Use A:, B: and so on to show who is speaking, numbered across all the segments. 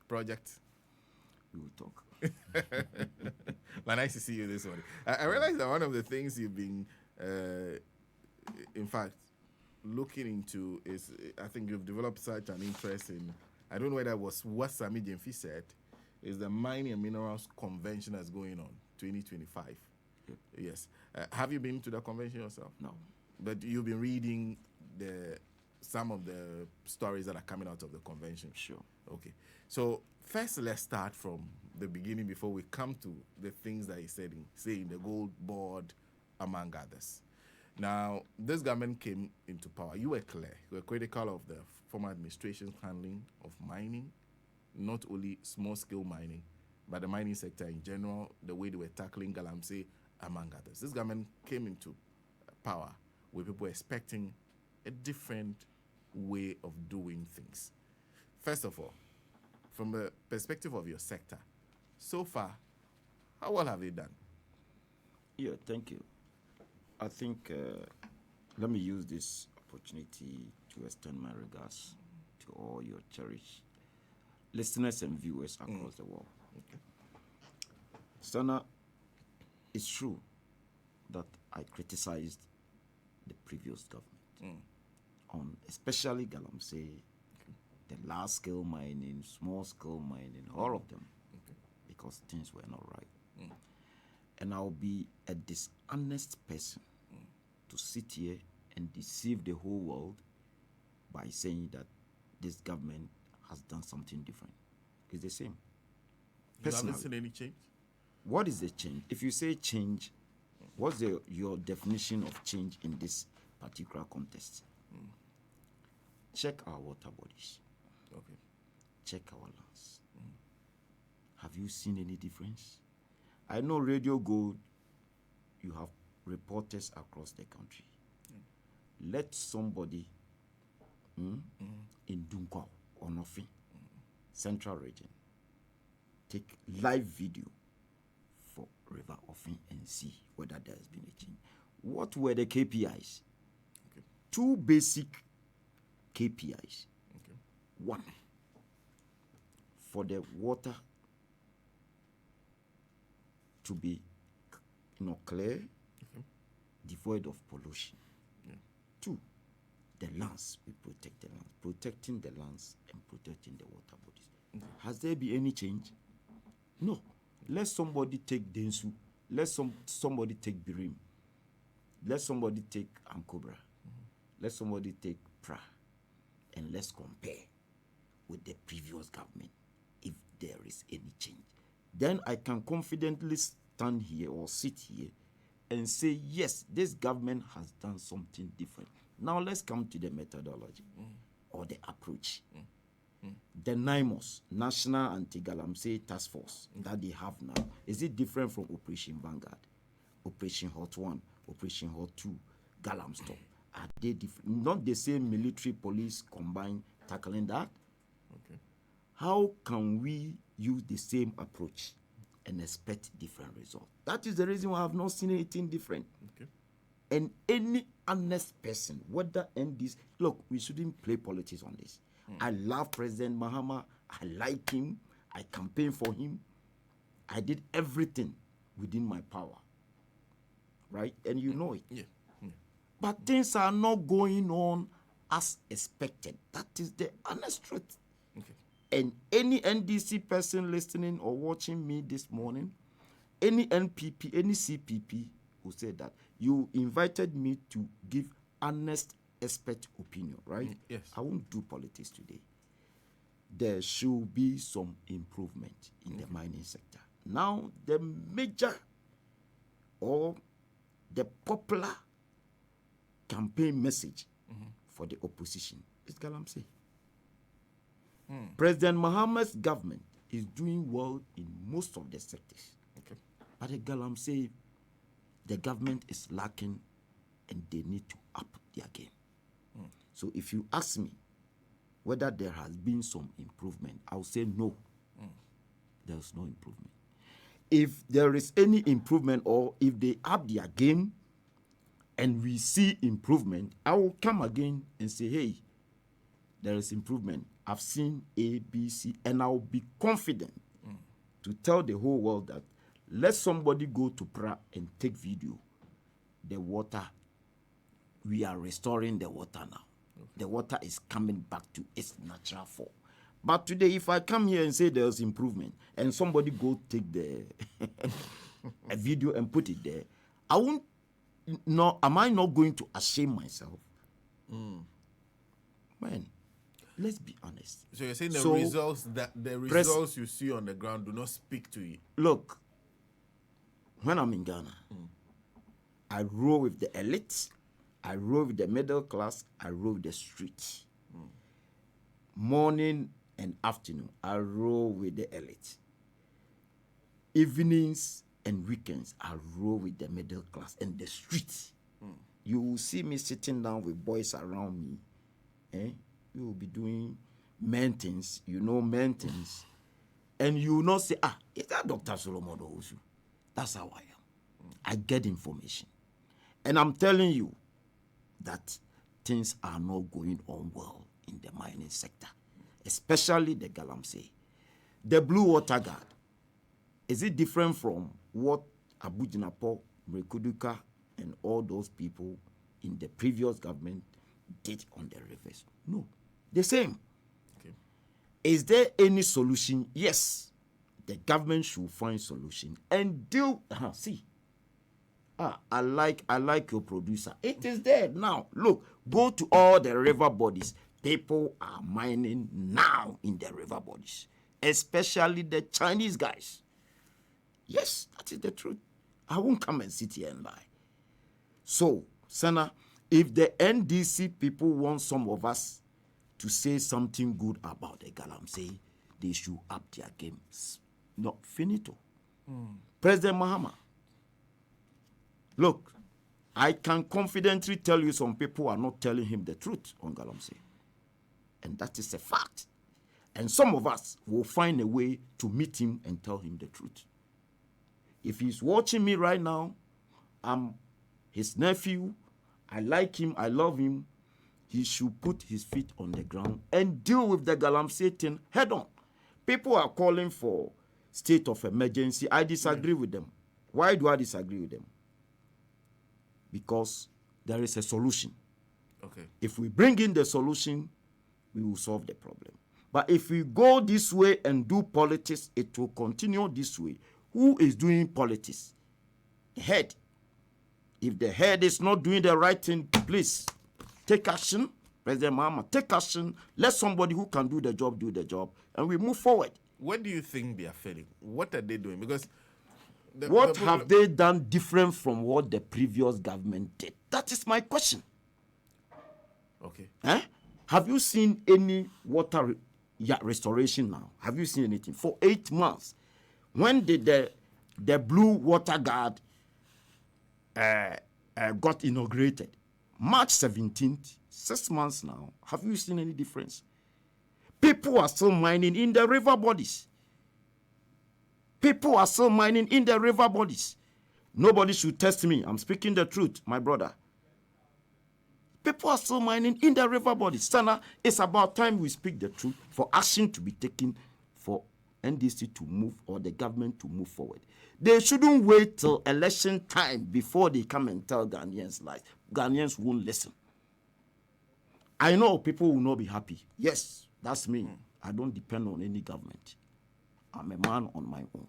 A: project?
B: We will talk.
A: But nice to see you this morning. I realize that one of the things you've been, in fact, looking into is, I think you've developed such an interest in, I don't know whether it was what Sami Jemfi said, is the Mining and Minerals Convention that's going on, 2025.
B: Yep.
A: Yes. Have you been to the convention yourself?
B: No.
A: But you've been reading some of the stories that are coming out of the convention.
B: Sure.
A: Okay. So first, let's start from the beginning before we come to the things that he said in the Gold Board, among others. Now, this government came into power. You were clear. You were critical of the former administration's handling of mining, not only small-scale mining, but the mining sector in general, the way they were tackling Galamsey, among others. This government came into power with people expecting a different way of doing things. First of all, from the perspective of your sector, so far, how well have they done?
B: Yeah, thank you. I think, let me use this opportunity to extend my regards to all your cherished listeners and viewers across the world.
A: Okay.
B: Sana, it's true that I criticized the previous government on especially Galamsey, the large-scale mining, small-scale mining, all of them, because things were not right. And I'll be a dishonest person to sit here and deceive the whole world by saying that this government has done something different. It's the same.
A: You haven't seen any change?
B: What is the change? If you say change, what's your definition of change in this particular context? Check our water bodies.
A: Okay.
B: Check our lands. Have you seen any difference? I know Radio Gold, you have reporters across the country. Let somebody in Dunkwa or Nofi, Central Region, take live video for River Offin and see whether there has been a change. What were the KPIs?
A: Okay.
B: Two basic KPIs.
A: Okay.
B: One, for the water to be clear, devoid of pollution.
A: Yeah.
B: Two, the lands, we protect the lands, protecting the lands and protecting the water bodies. Has there been any change? No. Let somebody take Densu, let somebody take Birim, let somebody take Ankobra, let somebody take Pra, and let's compare with the previous government if there is any change. Then I can confidently stand here or sit here and say, yes, this government has done something different. Now let's come to the methodology or the approach. The NIMOS, National Anti-Galamsey Task Force, that they have now, is it different from Operation Vanguard, Operation Hot 1, Operation Hot 2, Galamstop? Are they different? Not the same military police combined tackling that?
A: Okay.
B: How can we use the same approach and expect different results? That is the reason why I have not seen anything different.
A: Okay.
B: And any honest person, whether NDs, look, we shouldn't play politics on this. I love President Mahama. I like him. I campaigned for him. I did everything within my power. Right? And you know it.
A: Yeah.
B: But things are not going on as expected. That is the honest truth.
A: Okay.
B: And any NDC person listening or watching me this morning, any NPP, any CPP who said that, you invited me to give honest expert opinion, right?
A: Yes.
B: I won't do politics today. There should be some improvement in the mining sector. Now, the major or the popular campaign message for the opposition is Galamsey. President Mahama'S government is doing well in most of the sectors.
A: Okay.
B: But at Galamsey, the government is lacking and they need to up their game. So if you ask me whether there has been some improvement, I'll say no. There's no improvement. If there is any improvement or if they up their game and we see improvement, I will come again and say, hey, there is improvement. I've seen A, B, C, and I'll be confident to tell the whole world that let somebody go to Pra and take video. The water, we are restoring the water now. Okay. The water is coming back to its natural form. But today, if I come here and say there's improvement, and somebody go take the a video and put it there, I won't. No, am I not going to shame myself? Man, let's be honest.
A: So you're saying the results you see on the ground do not speak to it?
B: Look, when I'm in Ghana, I roll with the elite, I roll with the middle class, I roll with the street. Morning and afternoon, I roll with the elite. Evenings and weekends, I roll with the middle class and the street. You will see me sitting down with boys around me. We will be doing maintenance, maintenance. And you will not say, is that Dr. Solomon Owusu? That's how I am. I get information. And I'm telling you that things are not going on well in the mining sector, especially the Galamsey. The Blue Water Guard, is it different from what Abu Jinapo, Mrekuduka, and all those people in the previous government did on the rivers? No, the same. Okay. Is there any solution? Yes, the government should find solution and deal. I like your producer. It is there now. Look, go to all the river bodies. People are mining now in the river bodies, especially the Chinese guys. Yes, that is the truth. I won't come and sit here and lie. So, Sana, if the NDC people want some of us to say something good about the Galamsey, they should up their games. Not finito. President Mahama, look, I can confidently tell you some people are not telling him the truth on Galamsey. And that is a fact. And some of us will find a way to meet him and tell him the truth. If he's watching me right now, I'm his nephew, I like him, I love him, he should put his feet on the ground and deal with the Galamsey thing head on. People are calling for state of emergency. I disagree with them. Why do I disagree with them? Because there is a solution.
A: Okay.
B: If we bring in the solution, we will solve the problem. But if we go this way and do politics, it will continue this way. Who is doing politics? The head. If the head is not doing the right thing, please take action. President Mahama, take action. Let somebody who can do the job, and we move forward.
A: What do you think they are failing? What are they doing? Because
B: what have they done different from what the previous government did? That is my question.
A: Okay.
B: Have you seen any water restoration now? Have you seen anything? For 8 months. When did the Blue Water Guard got inaugurated? March 17th, 6 months now. Have you seen any difference? People are still mining in the river bodies. People are still mining in the river bodies. Nobody should test me. I'm speaking the truth, my brother. People are still mining in the river bodies. Sana, it's about time we speak the truth for action to be taken for NDC to move or the government to move forward. They shouldn't wait till election time before they come and tell Ghanaians lies. Ghanaians won't listen. I know people will not be happy. Yes, that's me. I don't depend on any government. I'm a man on my own.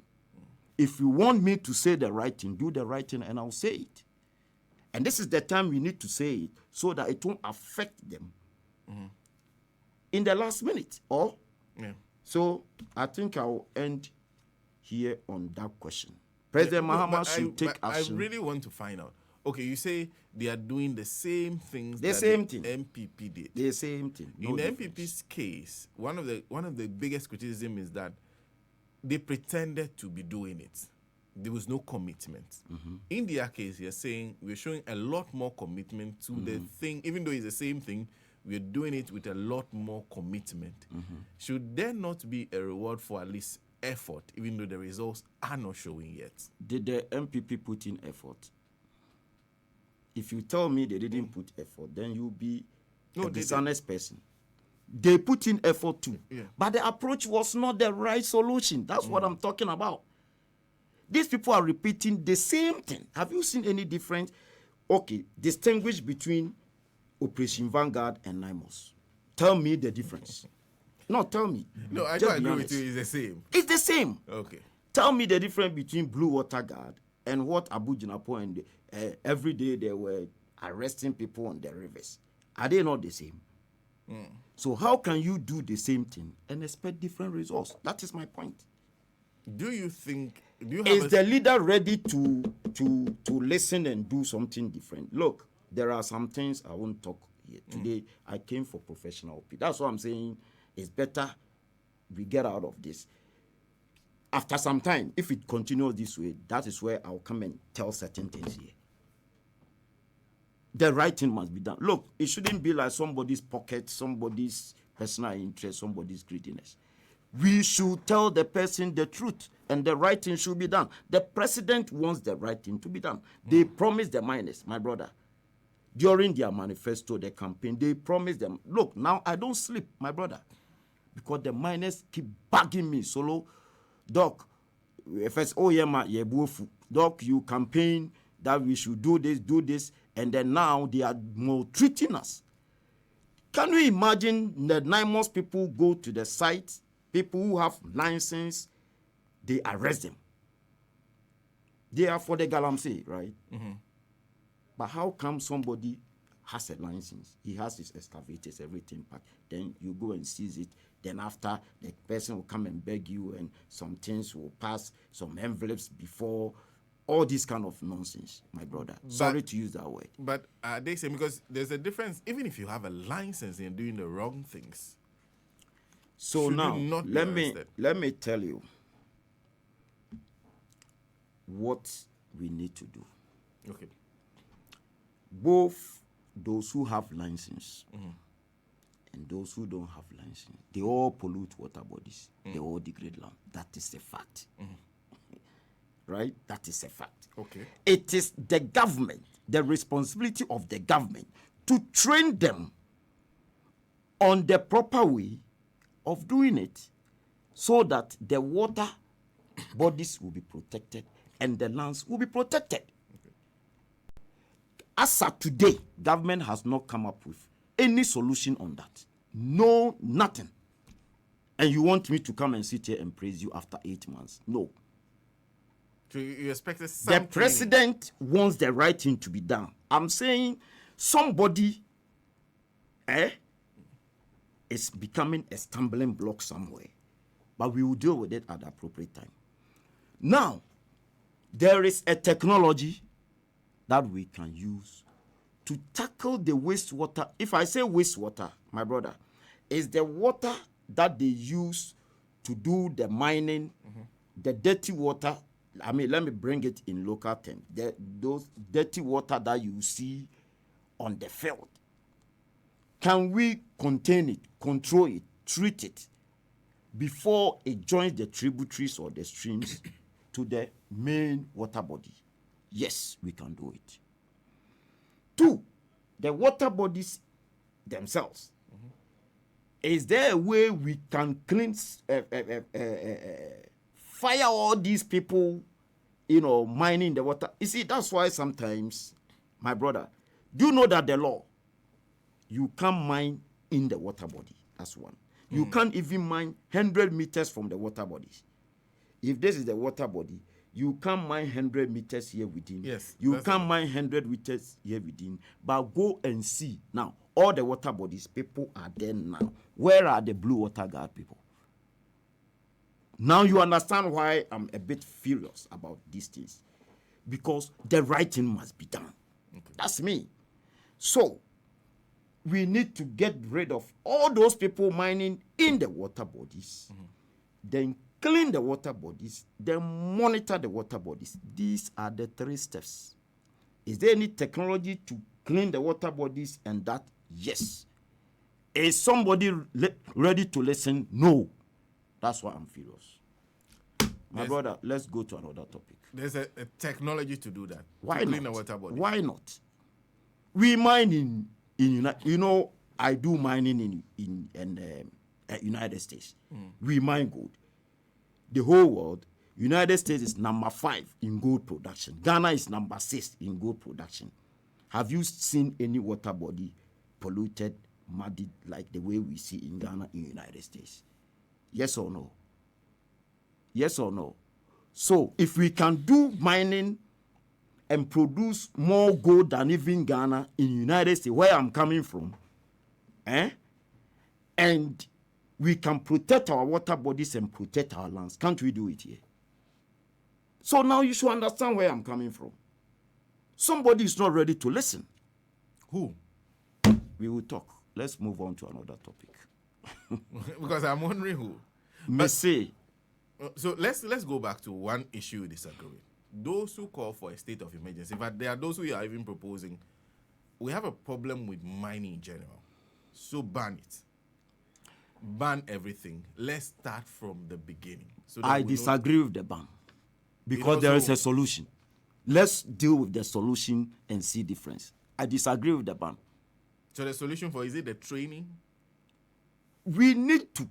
B: If you want me to say the right thing, do the right thing, and I'll say it. And this is the time we need to say it so that it won't affect them in the last minute. So I think I'll end here on that question. President Mahama should take action.
A: I really want to find out. Okay, you say they are doing the same things
B: the
A: MPP did.
B: The same thing.
A: In the MPP's case, one of the biggest criticism is that they pretended to be doing it. There was no commitment. In their case, you're saying we're showing a lot more commitment to the thing, even though it's the same thing, we're doing it with a lot more commitment. Should there not be a reward for at least effort, even though the results are not showing yet?
B: Did the MPP put in effort? If you tell me they didn't put effort, then you'll be a dishonest person. They put in effort too.
A: Yeah.
B: But the approach was not the right solution. That's what I'm talking about. These people are repeating the same thing. Have you seen any difference? Okay, distinguish between Operation Vanguard and NIMOS. Tell me the difference. No, tell me.
A: No, I
B: Just
A: don't
B: be
A: agree with
B: honest.
A: you. It's the same.
B: It's the same.
A: Okay.
B: Tell me the difference between Blue Water Guard and what Abu Jinapo and every day they were arresting people on the rivers. Are they not the same? So how can you do the same thing and expect different results? That is my point.
A: Do you have
B: Is the leader ready to listen and do something different? Look, there are some things I won't talk here. Today, I came for professional opinion. That's what I'm saying. It's better we get out of this. After some time, if it continues this way, that is where I'll come and tell certain things here. The right thing must be done. Look, it shouldn't be like somebody's pocket, somebody's personal interest, somebody's greediness. We should tell the person the truth, and the right thing should be done. The president wants the right thing to be done. They promised the miners, my brother, during their manifesto, the campaign, they promised them, look, now I don't sleep, my brother, because the miners keep bugging me. Solo, Doc, first, oh yeah, Doc, you campaign that we should do this, and then now they are maltreating us. Can you imagine the NIMOS people go to the site, people who have license, they arrest them. They are for the Galamsey, right? But how come somebody has a license, he has his excavators, everything packed, then you go and seize it, then after the person will come and beg you and some things will pass, some envelopes before, all this kind of nonsense, my brother. Sorry to use that word.
A: But they say, because there's a difference, even if you have a license and doing the wrong things.
B: So
A: should
B: now,
A: you not be
B: let me tell you what we need to do.
A: Okay.
B: Both those who have license and those who don't have license, they all pollute water bodies. They all degrade land. That is a fact. Right? That is a fact.
A: Okay.
B: It is the government, the responsibility of the government to train them on the proper way of doing it so that the water bodies will be protected and the lands will be protected. As of today, government has not come up with any solution on that. No, nothing. And you want me to come and sit here and praise you after 8 months? No.
A: So you expected something.
B: The president wants the right thing to be done. I'm saying somebody is becoming a stumbling block somewhere. But we will deal with it at the appropriate time. Now, there is a technology that we can use to tackle the wastewater. If I say wastewater, my brother, is the water that they use to do the mining, the dirty water. I mean, let me bring it in local terms. Those dirty water that you see on the field. Can we contain it, control it, treat it before it joins the tributaries or the streams to the main water body? Yes, we can do it. 2, the water bodies themselves. Is there a way we can clean, fire all these people, mining the water? You see, that's why sometimes, my brother, do you know that the law, you can't mine in the water body? That's one. You can't even mine 100 meters from the water bodies. If this is the water body, you can't mine 100 meters here within.
A: Yes.
B: You can't mine 100 meters here within. But go and see. Now, all the water bodies, people are there now. Where are the Blue Water Guard people? Now you understand why I'm a bit furious about these things. Because the right thing must be done. Okay. That's me. So, we need to get rid of all those people mining in the water bodies. Then clean the water bodies, then monitor the water bodies. These are the 3 steps. Is there any technology to clean the water bodies and that? Yes. Is somebody ready to listen? No. That's why I'm furious. My brother, let's go to another topic.
A: There's a technology to do that.
B: Why
A: to
B: not?
A: Clean the water body.
B: Why not? We mine in I do mining in United States. We mine gold. The whole world, United States is number 5 in gold production. Ghana is number 6 in gold production. Have you seen any water body polluted, muddied like the way we see in Ghana in United States? Yes or no? Yes or no? So if we can do mining and produce more gold than even Ghana in United States, where I'm coming from, and we can protect our water bodies and protect our lands, can't we do it here? So now you should understand where I'm coming from. Somebody is not ready to listen.
A: Who?
B: We will talk. Let's move on to another topic.
A: Because I'm wondering who.
B: Messi.
A: So let's go back to one issue we disagree with. Those who call for a state of emergency, but there are those who are even proposing, we have a problem with mining in general. So ban it. Ban everything. Let's start from the beginning. So
B: I disagree with the ban because there is a solution. Let's deal with the solution and see difference. I disagree with the ban.
A: So the solution is it the training?
B: We need to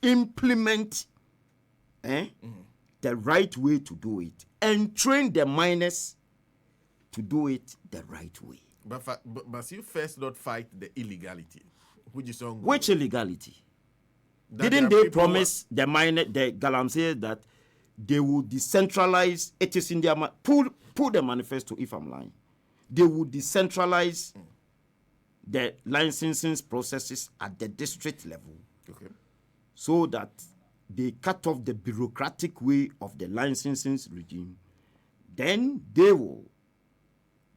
B: implement the right way to do it and train the miners to do it the right way.
A: But must you first not fight the illegality, which is ongoing?
B: Which illegality? Didn't they promise the Galamsey that they will decentralize? It is in their pull the manifesto if I'm lying. They will decentralize the licensing processes at the district level, so that they cut off the bureaucratic way of the licensing regime. Then they will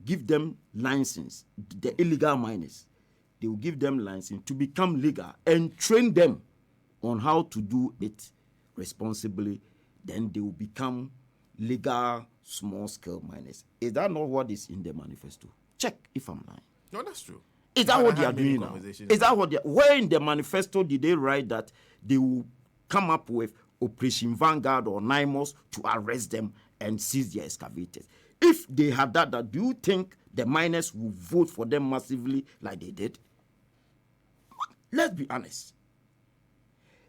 B: give them license, the illegal miners. They will give them license to become legal and train them on how to do it responsibly. Then they will become legal small-scale miners. Is that not what is in the manifesto? Check if I'm lying.
A: No, that's true.
B: Is that what they are doing now? Is that what where in the manifesto did they write that they will come up with Operation Vanguard or NIMOS to arrest them and seize their excavators? If they had that, do you think the miners will vote for them massively like they did? Let's be honest.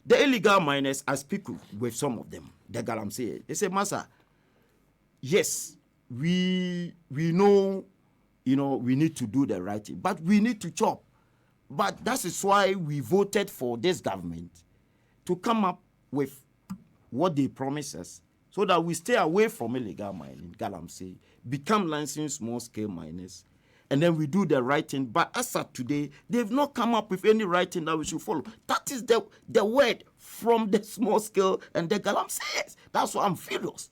B: The illegal miners, I speak with some of them, the Galamsey, they say, Massa, yes, we know, we need to do the right thing, but we need to chop. But that is why we voted for this government to come up with what they promise us, so that we stay away from illegal mining, Galamsey, become licensed small-scale miners, and then we do the right thing. But as of today, they've not come up with any right thing that we should follow. That is the word from the small-scale and the Galamsey. That's why I'm furious.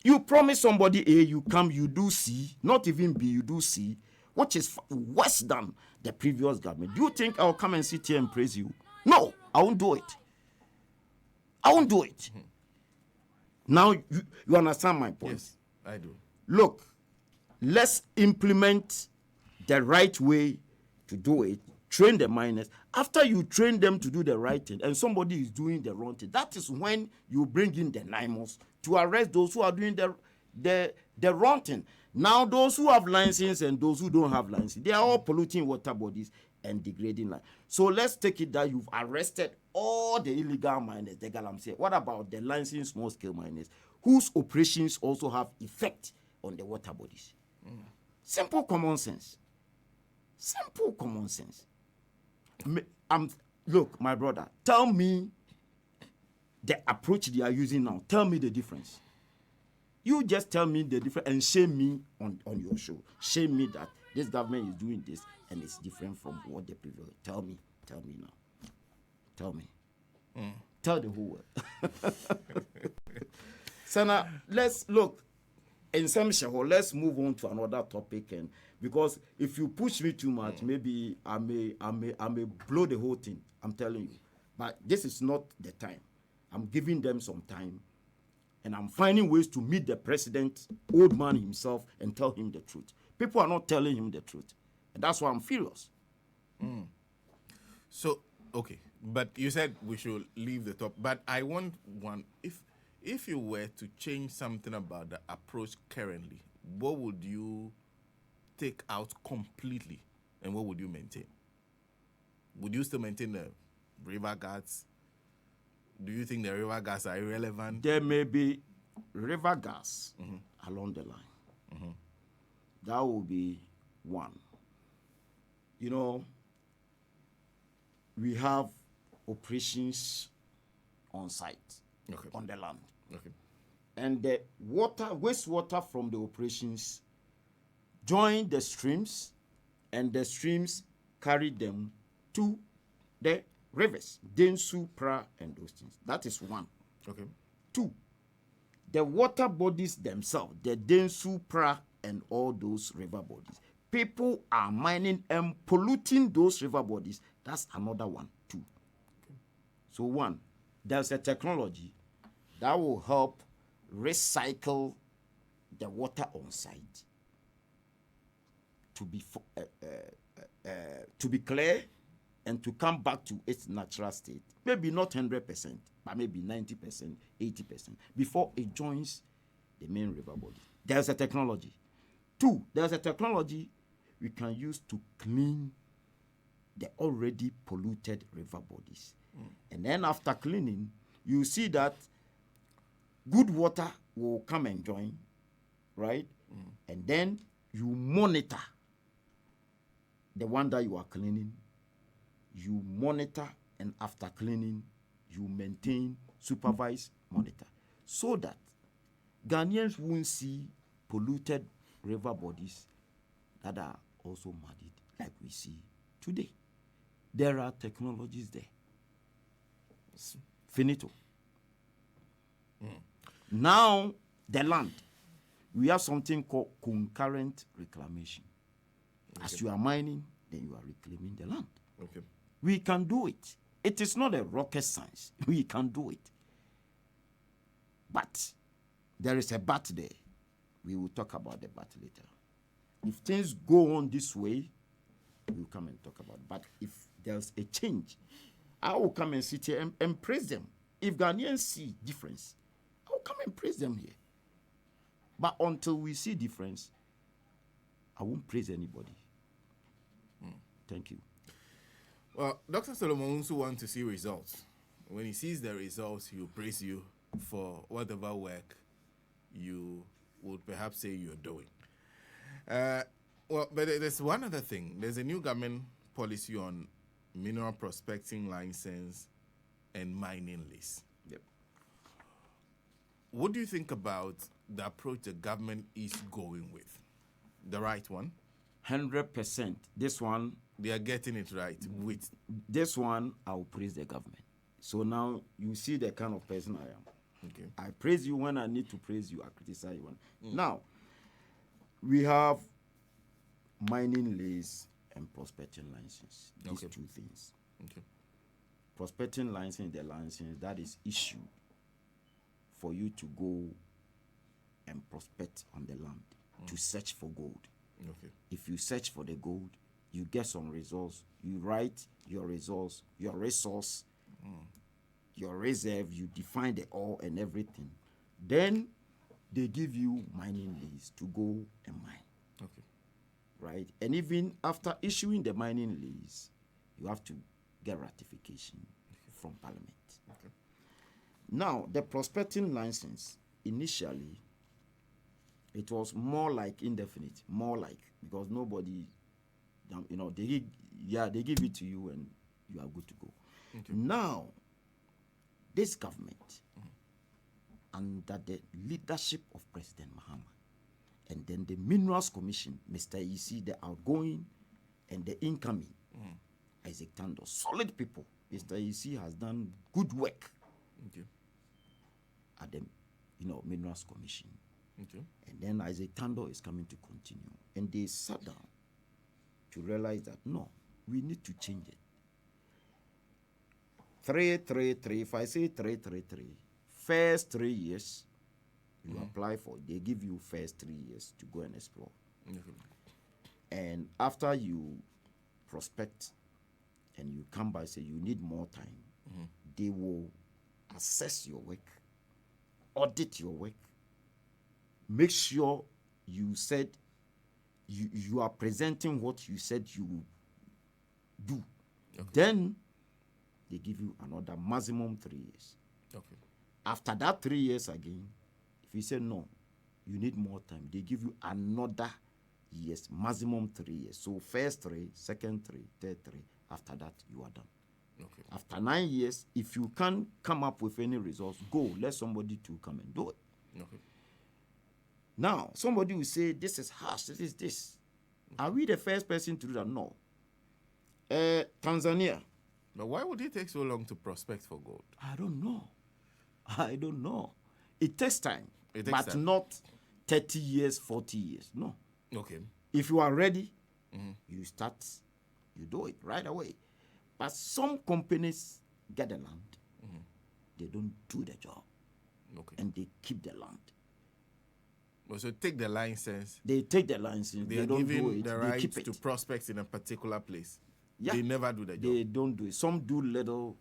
B: You promise somebody A, you come, you do C, not even B, you do C, which is worse than the previous government. Do you think I'll come and sit here and praise you? No, I won't do it. I won't do it. Now, you understand my point?
A: Yes, I do.
B: Look, let's implement the right way to do it. Train the miners. After you train them to do the right thing and somebody is doing the wrong thing, that is when you bring in the NIMOS to arrest those who are doing the wrong thing. Now, those who have license and those who don't have license, they are all polluting water bodies and degrading life. So let's take it that you've arrested all the illegal miners, the Galamsey. What about the licensed small-scale miners, whose operations also have effect on the water bodies? Simple common sense. Simple common sense. Look, my brother, tell me the approach they are using now. Tell me the difference. You just tell me the difference and shame me on your show. Shame me that this government is doing this and it's different from what the previous. Tell me now. Tell me. Tell the whole world. Sana, let's look. In some show, let's move on to another topic, and because if you push me too much, maybe I may blow the whole thing. I'm telling you. But this is not the time. I'm giving them some time, and I'm finding ways to meet the president, old man himself, and tell him the truth. People are not telling him the truth, and that's why I'm furious.
A: So, okay, but you said we should leave the top. But I want one. If you were to change something about the approach currently, what would you take out completely, and what would you maintain? Would you still maintain the river guards? Do you think the river guards are irrelevant?
B: There may be river gas along the line. That will be one. You know, we have operations on site, on the land.
A: Okay.
B: And the wastewater from the operations join the streams, and the streams carry them to the rivers, Densu, Pra, and those things. That is one.
A: Okay.
B: Two, the water bodies themselves, the Densu, Pra, and all those river bodies. People are mining and polluting those river bodies. That's another one, too. So one, there's a technology that will help recycle the water on site to be clear and to come back to its natural state. Maybe not 100%, but maybe 90%, 80%, before it joins the main river body. There's a technology. Two, there's a technology we can use to clean the already polluted river bodies. And then after cleaning, you see that good water will come and join, right? And then you monitor the one that you are cleaning. You monitor, and after cleaning, you maintain, supervise, monitor, so that Ghanaians won't see polluted river bodies that are also muddied like we see today. There are technologies there. Finito. Now, the land. We have something called concurrent reclamation. As you are mining, then you are reclaiming the land.
A: Okay.
B: We can do it. It is not a rocket science. We can do it. But there is a but there. We will talk about the but later. If things go on this way, we'll come and talk about it. But if there's a change, I will come and sit here and praise them. If Ghanaians see difference, I will come and praise them here. But until we see difference, I won't praise anybody. Thank you.
A: Well, Dr. Solomon also wants to see results. When he sees the results, he will praise you for whatever work you would perhaps say you're doing. Well, but there's one other thing. There's a new government policy on mineral prospecting license and mining lease.
B: Yep.
A: What do you think about the approach the government is going with? The right one?
B: 100%. This one,
A: they are getting it right with.
B: This one, I will praise the government. So now you see the kind of person I am.
A: Okay.
B: I praise you when I need to praise you. I criticize you when. Now, we have mining lease and prospecting license. These two things.
A: Okay.
B: Prospecting license, the license that is issued for you to go and prospect on the land to search for gold.
A: Okay.
B: If you search for the gold, you get some results. You write your results, your resource, your reserve. You define the ore and everything. Then they give you mining lease to go and mine.
A: Okay.
B: Right? And even after issuing the mining lease, you have to get ratification from Parliament.
A: Okay.
B: Now, the prospecting license, initially, it was more like indefinite, because nobody, they give it to you and you are good to go.
A: Okay.
B: Now, this government, under the leadership of President Mahama, and then the Minerals Commission, Mr. Isi, the outgoing and the incoming, Isaac Tando, solid people. Mr. Isi has done good work at the Minerals Commission.
A: Okay.
B: And then Isaac Tando is coming to continue. And they sat down to realize that, no, we need to change it. 333, if I say 333, first 3 years, you apply for, they give you first 3 years to go and explore. And after you prospect and you come by, say you need more time, they will assess your work, audit your work, make sure you said you are presenting what you said you would do.
A: Okay.
B: Then they give you another maximum 3 years.
A: Okay.
B: After that 3 years again, if you say no, you need more time, they give you another years, maximum 3 years. So first 3, second 3, third 3. After that, you are done.
A: Okay.
B: After 9 years, if you can't come up with any results, go. Let somebody to come and do it.
A: Okay.
B: Now, somebody will say, this is harsh, this is this. Are we the first person to do that? No. Tanzania.
A: But why would it take so long to prospect for gold?
B: I don't know. It takes time.
A: It takes
B: but
A: time.
B: Not 30 years, 40 years. No.
A: Okay.
B: If you are ready, you start, you do it right away. But some companies get the land. They don't do the job.
A: Okay.
B: And they keep the land.
A: So take the license.
B: They take the license.
A: They
B: They
A: are
B: don't do
A: given
B: it.
A: the
B: They
A: right
B: keep it.
A: to prospect in a particular place.
B: Yeah.
A: They never do the job.
B: They don't do it. Some do little.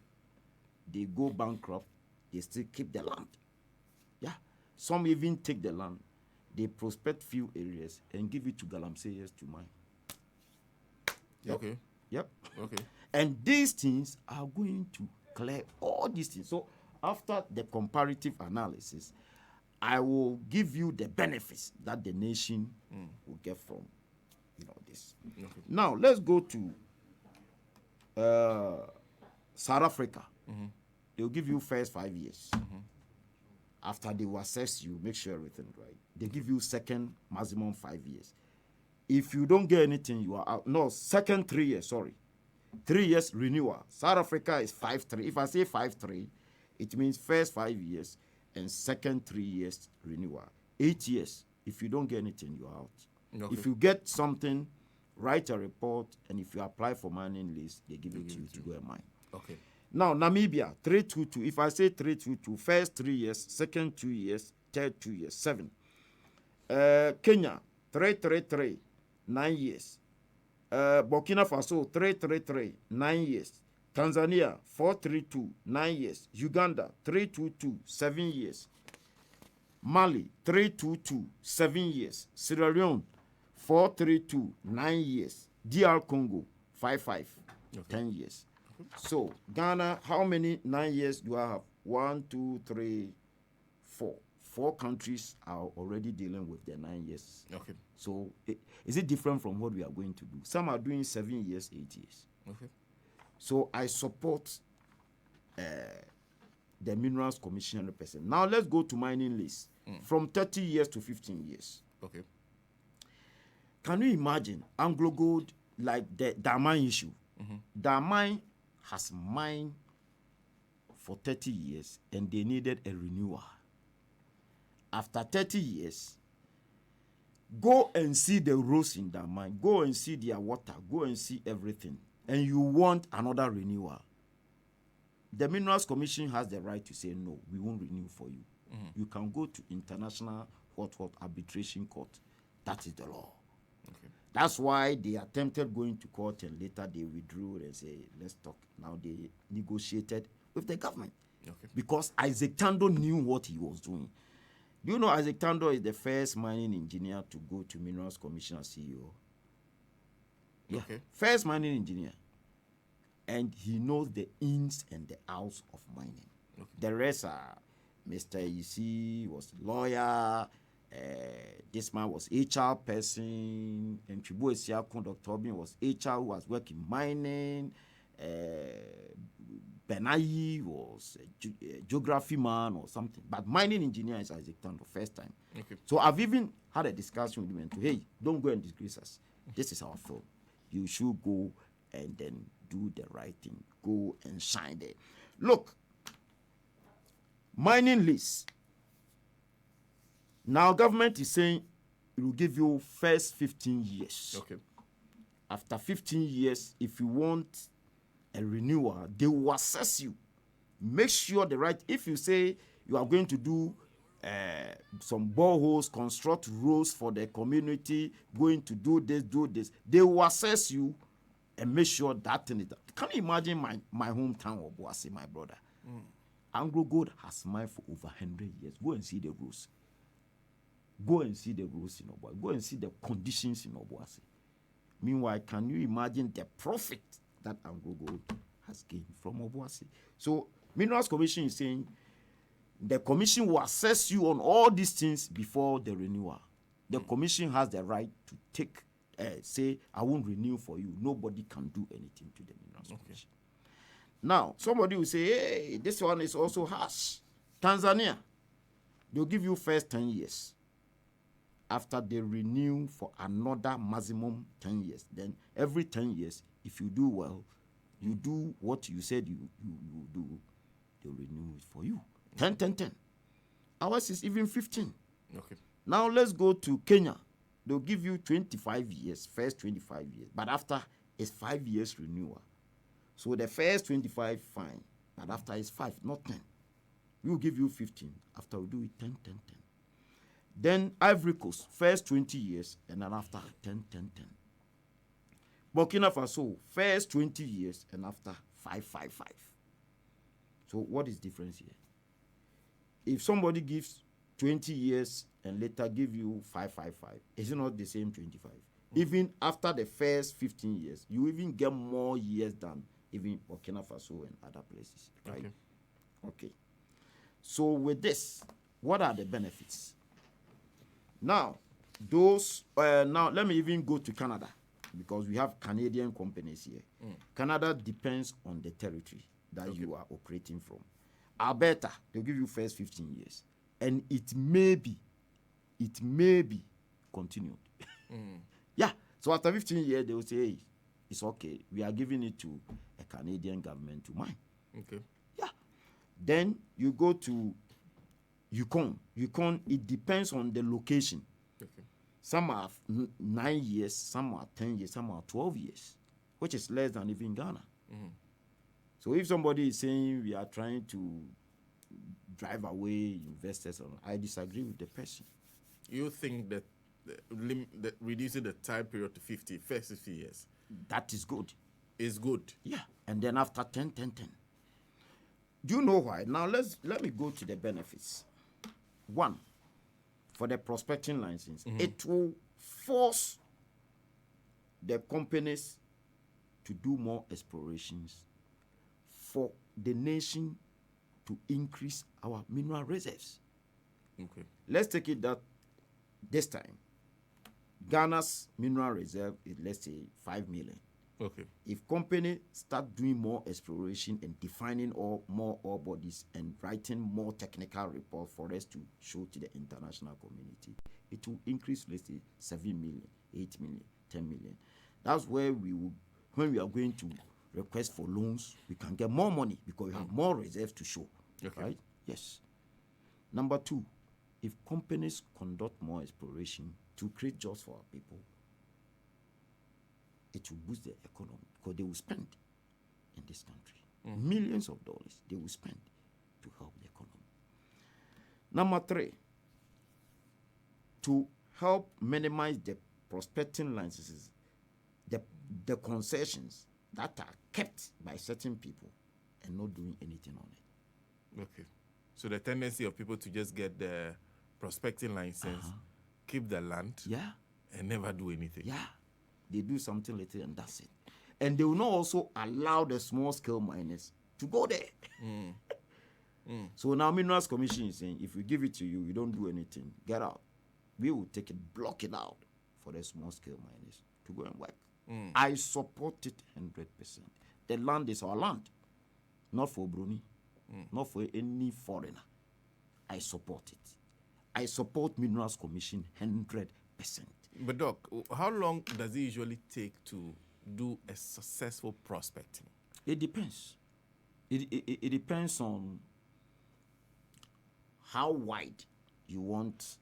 B: They go bankrupt. They still keep the land. Yeah. Some even take the land. They prospect few areas and give it to Galamseyers to mine. Yep.
A: Okay.
B: Yep.
A: Okay.
B: And these things are going to clear all these things. So after the comparative analysis, I will give you the benefits that the nation will get from, this.
A: Okay.
B: Now let's go to South Africa. They'll give you first 5 years. After they will assess you, make sure everything right. They give you second maximum 5 years. If you don't get anything, you are out. No, second 3 years, sorry. 3 years renewal. South Africa is 5-3. If I say 5-3, it means first 5 years and second 3 years renewal. 8 years. If you don't get anything, you are out.
A: Okay.
B: If you get something, write a report, and if you apply for mining lease, they give it to you to go and mine.
A: Okay.
B: Now, Namibia, 322. If I say 322, first 3 years, second 2 years, third 2 years, 7. Kenya, 333, 9 years. Burkina Faso, 333, 9 years. Tanzania, 432, 9 years. Uganda, 322, 7 years. Mali, 322, 7 years. Sierra Leone, 432, 9 years. DR Congo, 55, 10 years. So, Ghana, how many 9 years do I have? 1, 2, 3, 4. 4 countries are already dealing with the 9 years.
A: Okay.
B: So, is it different from what we are going to do? Some are doing 7 years, 8 years.
A: Okay.
B: So, I support the Minerals Commission 100%. Now, let's go to mining lease. From 30 years to 15 years.
A: Okay.
B: Can you imagine Anglo Gold, like the Damine issue? Damine has mined for 30 years and they needed a renewal. After 30 years, go and see the roads in that mine, go and see their water, go and see everything, and you want another renewal. The Minerals Commission has the right to say, no, we won't renew for you. You can go to international arbitration court. That is the law.
A: Okay.
B: That's why they attempted going to court and later they withdrew and say, let's talk. Now they negotiated with the government.
A: Okay.
B: Because Isaac Tando knew what he was doing. Do you know Isaac Tando is the first mining engineer to go to Minerals Commission as CEO? Yeah.
A: Okay.
B: First mining engineer. And he knows the ins and the outs of mining.
A: Okay.
B: The rest are Mr. Isi was lawyer, this man was HR person, and Chibu Esiakun, Dr. Obin was HR who was working mining, Benayi was a geography man or something. But mining engineer is Isaac Tando, first time.
A: Okay.
B: So I've even had a discussion with him and hey, don't go and disgrace us. This is our fault. You should go and then do the right thing. Go and shine there. Look, mining lease. Now government is saying it will give you first 15 years.
A: Okay.
B: After 15 years, if you want a renewal, they will assess you. Make sure the right, if you say you are going to do some boreholes, construct roads for the community, going to do this, they will assess you and make sure that thing is done. Can you imagine my hometown of Boase, my brother? Anglo Gold has mined for over 100 years. Go and see the roads. Go and see the roads in Obuasi. Go and see the conditions in Obuasi. Meanwhile, can you imagine the profit that Anglo Gold has gained from Obuasi? So, Minerals Commission is saying the commission will assess you on all these things before the renewal. The commission has the right to take, say, I won't renew for you. Nobody can do anything to the Minerals Commission. Now, somebody will say, hey, this one is also harsh. Tanzania, they'll give you first 10 years. After they renew for another maximum 10 years. Then every 10 years, if you do well, you do what you said you do, they'll renew it for you. 10, 10, 10. Ours is even 15.
A: Okay.
B: Now let's go to Kenya. They'll give you 25 years, first 25 years. But after, it's 5 years renewal. So the first 25, fine. But after, it's 5, not 10. We'll give you 15. After, we do it 10, 10, 10. Then Ivory Coast, first 20 years, and then after 10, 10, 10. Burkina Faso, first 20 years, and after 5, 5, 5. So what is the difference here? If somebody gives 20 years and later give you 5, 5, 5, is it not the same 25? Even after the first 15 years, you even get more years than even Burkina Faso and other places, right? Okay. So with this, what are the benefits? Now, now let me even go to Canada, because we have Canadian companies here. Canada depends on the territory that you are operating from. Alberta, they'll give you first 15 years. And it may be continued. Yeah. So after 15 years, they will say, hey, it's okay. We are giving it to a Canadian government to mine.
A: Okay.
B: Yeah. Then you go to Yukon. Yukon, it depends on the location.
A: Okay.
B: Some are 9 years, some are 10 years, some are 12 years, which is less than even Ghana. So if somebody is saying we are trying to drive away investors, I disagree with the person.
A: You think that reducing the time period to 50 years,
B: that is good.
A: Is good?
B: Yeah. And then after 10, 10, 10. Do you know why? Now let me go to the benefits. One, for the prospecting license, it will force the companies to do more explorations for the nation to increase our mineral reserves.
A: Okay.
B: Let's take it that this time, Ghana's mineral reserve is, let's say, 5 million.
A: Okay.
B: If companies start doing more exploration and defining more ore bodies and writing more technical reports for us to show to the international community, it will increase, let's say, 7 million, 8 million, 10 million. That's where when we are going to request for loans, we can get more money because we have more reserves to show.
A: Okay.
B: Right? Yes. Number 2, if companies conduct more exploration to create jobs for our people, it will boost the economy because they will spend in this country. Millions of dollars they will spend to help the economy. Number 3, to help minimize the prospecting licenses, the concessions that are kept by certain people and not doing anything on it.
A: Okay. So the tendency of people to just get the prospecting license, keep the land, and never do anything.
B: Yeah. They do something little and that's it. And they will not also allow the small-scale miners to go there. So now Minerals Commission is saying, if we give it to you, you don't do anything, get out. We will take it, block it out for the small-scale miners to go and work. I support it 100%. The land is our land, not for Bruni, not for any foreigner. I support it. I support Minerals Commission 100%.
A: But Doc, how long does it usually take to do a successful prospecting?
B: It depends. It depends on how wide you want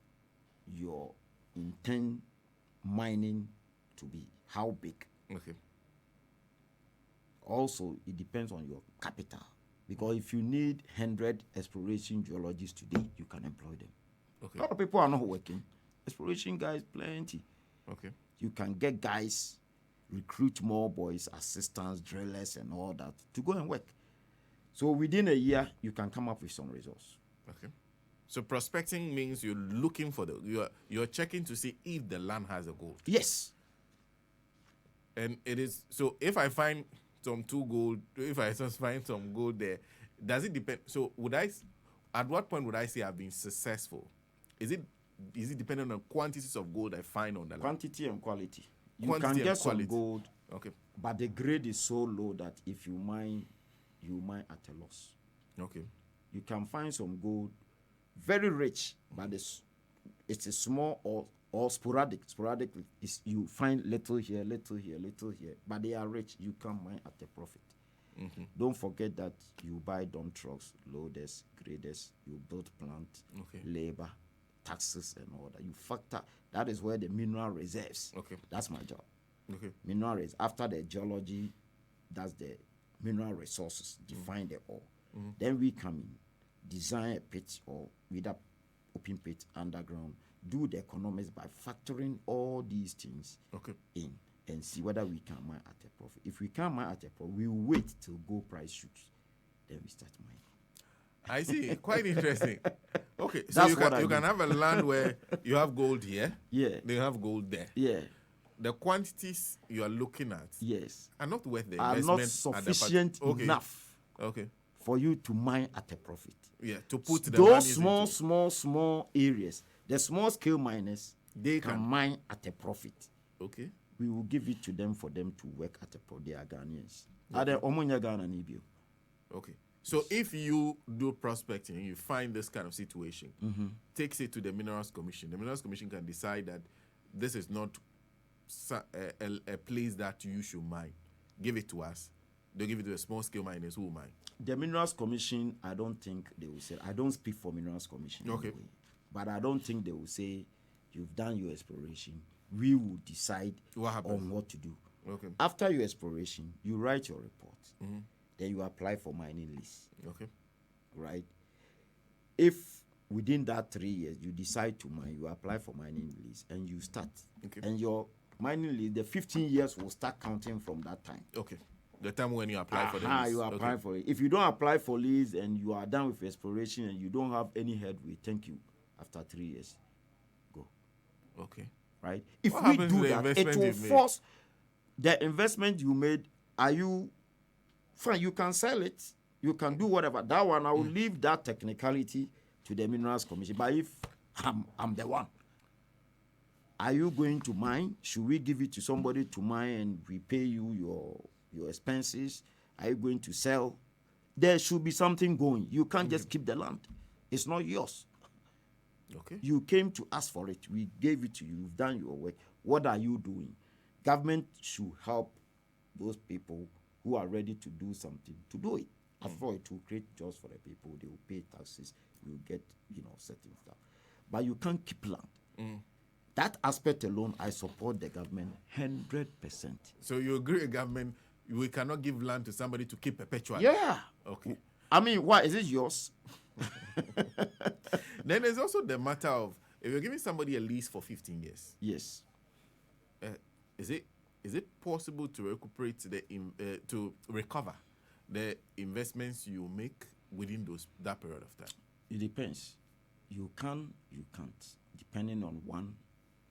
B: your intent mining to be, how big.
A: Okay.
B: Also, it depends on your capital. Because if you need 100 exploration geologists today, you can employ them.
A: Okay.
B: A lot of people are not working. Exploration guys, plenty.
A: Okay.
B: You can get guys, recruit more boys, assistants, drillers, and all that to go and work. So within a year, you can come up with some results.
A: Okay. So prospecting means you're looking for you're checking to see if the land has a gold.
B: Yes.
A: And it is so if I find if I just find some gold there, does it depend? So at what point would I say I've been successful? Is it dependent on quantities of gold I find on the land?
B: Quantity and quality. You
A: Quantity
B: can get
A: and quality.
B: some gold,
A: Okay.
B: but the grade is so low that if you mine at a loss.
A: Okay.
B: You can find some gold very rich, but it's a small or sporadic. Sporadically, you find little here, little here, little here, but they are rich. You can mine at a profit.
A: Mm-hmm.
B: Don't forget that you buy dump trucks, loaders, graders, you build plant, labor, taxes, and all that. You factor. That is where the mineral reserves.
A: Okay.
B: That's my job.
A: Okay.
B: Mineral reserves. After the geology, that's the mineral resources. Define the ore. Mm-hmm. Then we come in, design a pit or with a open pit underground. Do the economics by factoring all these things in and see whether we can mine at a profit. If we can't mine at a profit, we wait till gold price shoots. Then we start mining.
A: I see. Quite interesting. Okay, so you can have a land where you have gold here.
B: Yeah.
A: They have gold there.
B: Yeah.
A: The quantities you are looking at
B: are
A: not worth the
B: investment.
A: Are not
B: sufficient enough for you to mine at a profit.
A: Yeah, to put
B: those small areas. The small scale miners,
A: they
B: can mine at a profit.
A: Okay.
B: We will give it to them for them to work at a profit. They are Ghanaians. Are they Omonya Ghana Nibio?
A: Okay. So if you do prospecting and you find this kind of situation, takes it to the Minerals Commission. The Minerals Commission can decide that this is not a place that you should mine. Give it to us. They'll give it to the small scale miners who will mine.
B: The Minerals Commission, I don't think they will say. I don't speak for Minerals Commission.
A: Okay.
B: Anyway, but I don't think they will say, you've done your exploration. We will decide on what to do.
A: Okay.
B: After your exploration, you write your report. Then you apply for mining lease.
A: Okay.
B: Right? If within that 3 years you decide to mine, you apply for mining lease and you start.
A: Okay.
B: And your mining lease, the 15 years will start counting from that time.
A: Okay. The time when you apply for the lease.
B: You apply for it. If you don't apply for lease and you are done with exploration and you don't have any headway, thank you. After 3 years, go.
A: Okay.
B: Right? If we do that, it will force the investment you made. Are you fine? You can sell it. You can do whatever. That one, I will leave that technicality to the Minerals Commission. But if I'm the one, are you going to mine? Should we give it to somebody to mine and repay you your expenses? Are you going to sell? There should be something going. You can't just keep the land. It's not yours.
A: Okay.
B: You came to ask for it. We gave it to you. You've done your work. What are you doing? Government should help those people who are ready to do something to do it. After all, it will create jobs for the people. They will pay taxes. You will get, certain stuff. But you can't keep land. That aspect alone, I support the government 100%.
A: So you agree with government, we cannot give land to somebody to keep perpetually?
B: Yeah.
A: Okay.
B: I mean, why? Is it yours?
A: Then there's also the matter of, if you're giving somebody a lease for 15 years.
B: Yes.
A: Is it possible to recuperate to recover the investments you make within that period of time?
B: It depends. You can, you can't, depending on one,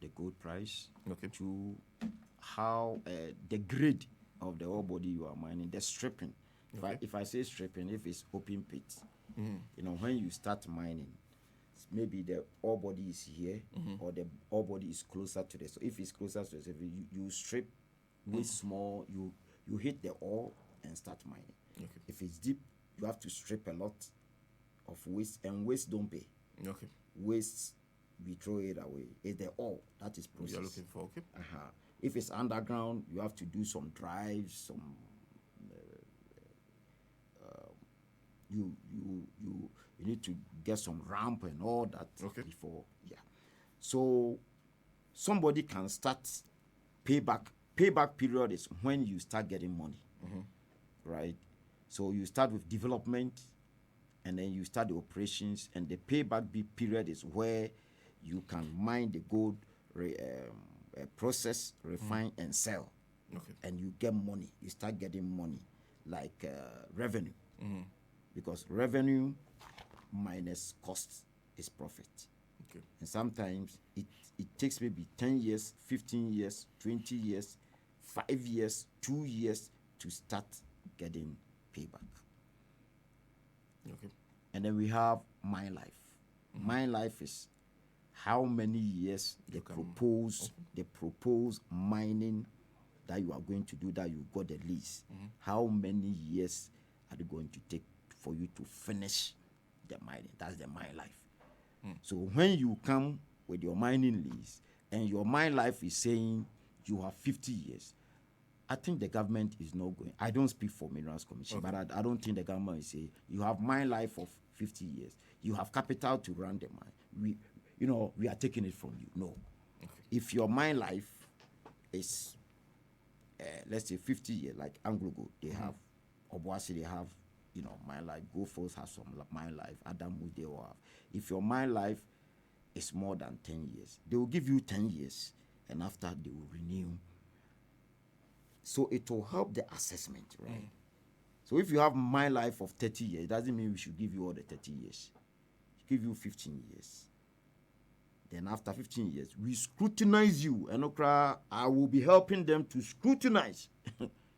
B: the gold price.
A: Okay.
B: Two, how the grade of the ore body you are mining, the stripping. If I say stripping, if it's open pit, when you start mining, maybe the ore body is here or the ore body is closer to the. So if it's closer to the surface, you strip with small. You hit the ore and start mining.
A: Okay.
B: If it's deep, you have to strip a lot of waste, and waste don't pay.
A: Okay.
B: Waste, we throw it away. It's the ore that is processed.
A: You're looking for, okay.
B: If it's underground, you have to do some drives, some. You need to get some ramp and all that before. Yeah. So somebody can start payback. Payback period is when you start getting money, right? So you start with development, and then you start the operations, and the payback period is where you can mine the gold, process, refine, and sell.
A: Okay.
B: And you get money. You start getting money, like revenue. Because revenue minus cost is profit.
A: Okay.
B: And sometimes it takes maybe 10 years, 15 years, 20 years, 5 years, 2 years to start getting payback.
A: Okay.
B: And then we have mine life. Mine life is how many years they propose mining that you are going to do, that you got the lease. How many years are they going to take for you to finish the mining? That's the mine life. So when you come with your mining lease and your mine life is saying you have 50 years, I think the government is not going. I don't speak for Minerals Commission, but I don't think the government is saying you have mine life of 50 years. You have capital to run the mine. We are taking it from you. No. Okay. If your mine life is, let's say 50 years, like Anglo Gold, they have, Obuasi, they have, mine life. Go Force has some mine life. Adamu, they all have. If your mine life is more than 10 years, they will give you 10 years, and after they will renew. So it will help the assessment, right? So if you have my life of 30 years, it doesn't mean we should give you all the 30 years. Give you 15 years. Then after 15 years, we scrutinize you. And I will be helping them to scrutinize.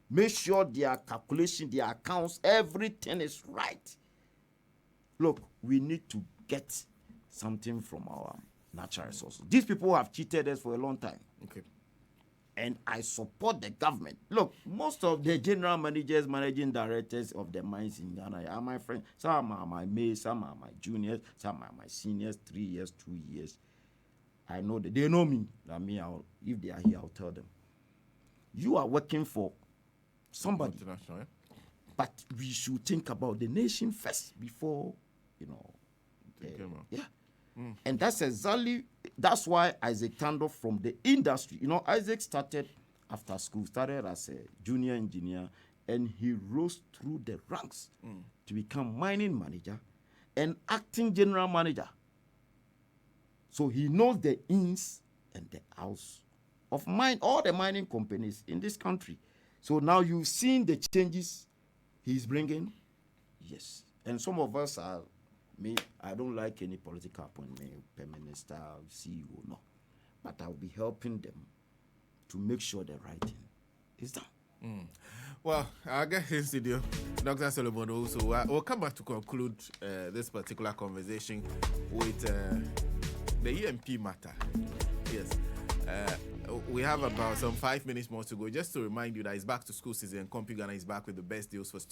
B: Make sure their calculation, their accounts, everything is right. Look, we need to get something from our natural resources. These people have cheated us for a long time.
A: Okay.
B: And I support the government. Look, most of the general managers, managing directors of the mines in Ghana are my friends. Some are my mates, some are my juniors, some are my seniors, 3 years, 2 years. I know that they know me. If they are here, I'll tell them. You are working for somebody.
A: International, yeah?
B: But we should think about the nation first before, yeah. And that's why Isaac Tando from the industry, Isaac started after school, started as a junior engineer, and he rose through the ranks to become mining manager and acting general manager. So he knows the ins and the outs of all the mining companies in this country. So now you've seen the changes he's bringing. Yes. And some of us are, I don't like any political appointment, Prime Minister, CEO, no. But I'll be helping them to make sure the right thing is done.
A: Well, I'll get in studio, Dr. Solomon Owusu. We'll come back to conclude this particular conversation with the EMP matter. Yes. We have about some 5 minutes more to go. Just to remind you that it's back to school season. CompuGhana is back with the best deals for students.